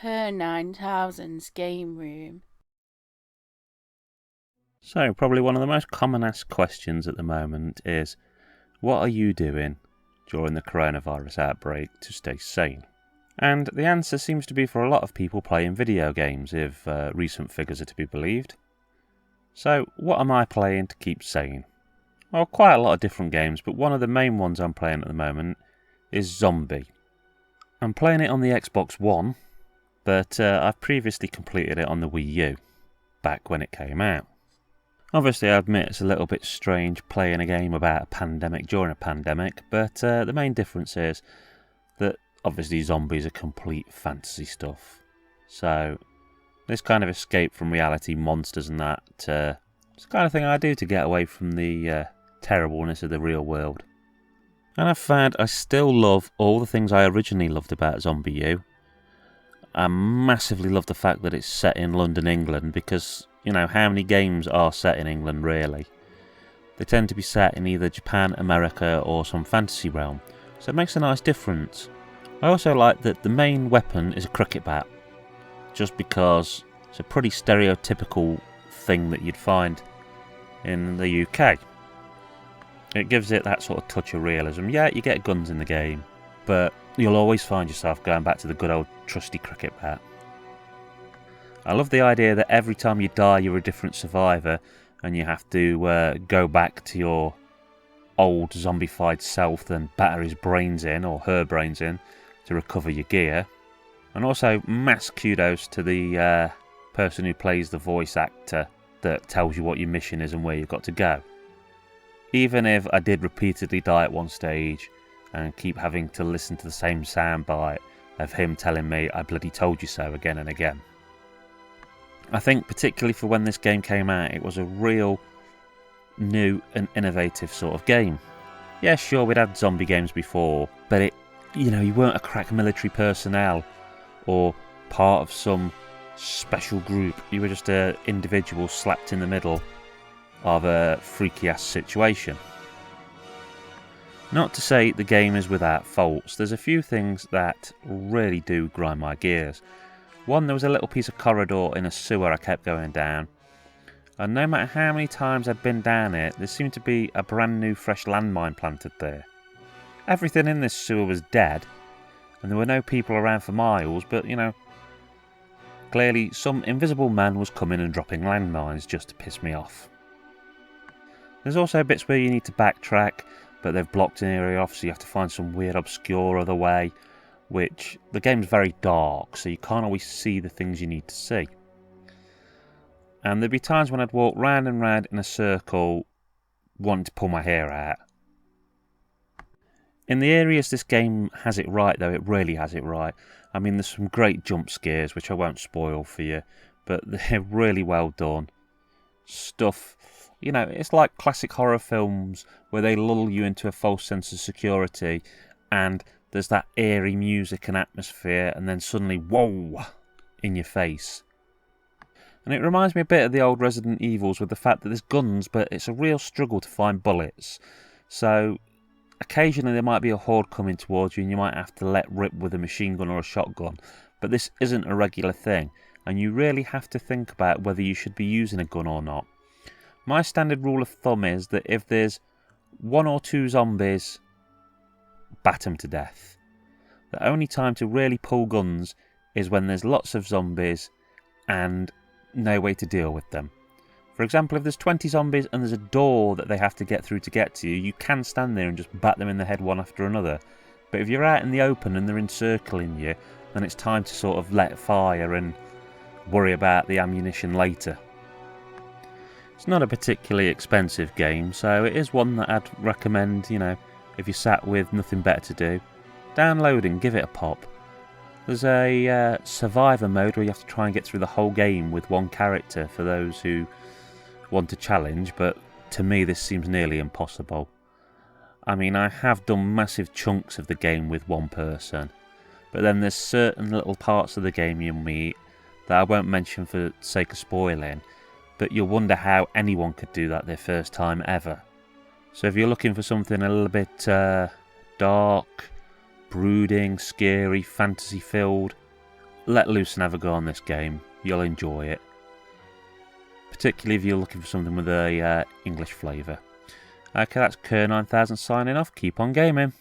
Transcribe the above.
per 9000's game room. So, probably one of the most common asked questions at the moment is, what are you doing during the coronavirus outbreak to stay sane? And the answer seems to be for a lot of people playing video games, if recent figures are to be believed. So, what am I playing to keep sane? Well, quite a lot of different games, but one of the main ones I'm playing at the moment is Zombi. I'm playing it on the Xbox One, but I've previously completed it on the Wii U, back when it came out. Obviously, I admit it's a little bit strange playing a game about a pandemic during a pandemic, but the main difference is that obviously zombies are complete fantasy stuff. So, this kind of escape from reality, monsters and that, it's the kind of thing I do to get away from the terribleness of the real world. And I've found I still love all the things I originally loved about Zombie U. I massively love the fact that it's set in London, England, because, you know, how many games are set in England, really? They tend to be set in either Japan, America, or some fantasy realm, so it makes a nice difference. I also like that the main weapon is a cricket bat, just because it's a pretty stereotypical thing that you'd find in the UK. It gives it that sort of touch of realism. Yeah, you get guns in the game, but you'll always find yourself going back to the good old trusty cricket bat. I love the idea that every time you die you're a different survivor and you have to go back to your old zombified self, then batter his brains in, or her brains in, to recover your gear. And also mass kudos to the person who plays the voice actor that tells you what your mission is and where you've got to go. Even if I did repeatedly die at one stage and keep having to listen to the same soundbite of him telling me I bloody told you so again and again. I think particularly for when this game came out, it was a real new and innovative sort of game. Yeah, sure, we'd had zombie games before, but you weren't a crack military personnel or part of some special group. You were just an individual slapped in the middle of a freaky ass situation. Not to say the game is without faults. There's a few things that really do grind my gears. One, there was a little piece of corridor in a sewer I kept going down, and no matter how many times I'd been down it, there seemed to be a brand new fresh landmine planted there. Everything in this sewer was dead, and there were no people around for miles, but clearly some invisible man was coming and dropping landmines just to piss me off. There's also bits where you need to backtrack, but they've blocked an area off, so you have to find some weird obscure other way, which the game's very dark, so you can't always see the things you need to see. And there'd be times when I'd walk round and round in a circle, wanting to pull my hair out. In the areas this game has it right, though, it really has it right. I mean, there's some great jump scares, which I won't spoil for you, but they're really well done. Stuff, it's like classic horror films where they lull you into a false sense of security, and there's that eerie music and atmosphere, and then suddenly, whoa, in your face. And it reminds me a bit of the old Resident Evils with the fact that there's guns, but it's a real struggle to find bullets. So occasionally there might be a horde coming towards you and you might have to let rip with a machine gun or a shotgun, but this isn't a regular thing, and you really have to think about whether you should be using a gun or not. My standard rule of thumb is that if there's one or two zombies, bat them to death. The only time to really pull guns is when there's lots of zombies and no way to deal with them. For example, if there's 20 zombies and there's a door that they have to get through to get to you, you can stand there and just bat them in the head one after another. But if you're out in the open and they're encircling you, then it's time to sort of let fire and worry about the ammunition later. It's not a particularly expensive game, so it is one that I'd recommend, if you're sat with nothing better to do, download and give it a pop. There's a survivor mode where you have to try and get through the whole game with one character for those who want a challenge, but to me this seems nearly impossible. I mean, I have done massive chunks of the game with one person, but then there's certain little parts of the game you'll meet that I won't mention for sake of spoiling, but you'll wonder how anyone could do that their first time ever. So if you're looking for something a little bit dark, brooding, scary, fantasy-filled, let loose and have a go on this game. You'll enjoy it. Particularly if you're looking for something with a English flavour. Okay, that's Kerr9000 signing off. Keep on gaming.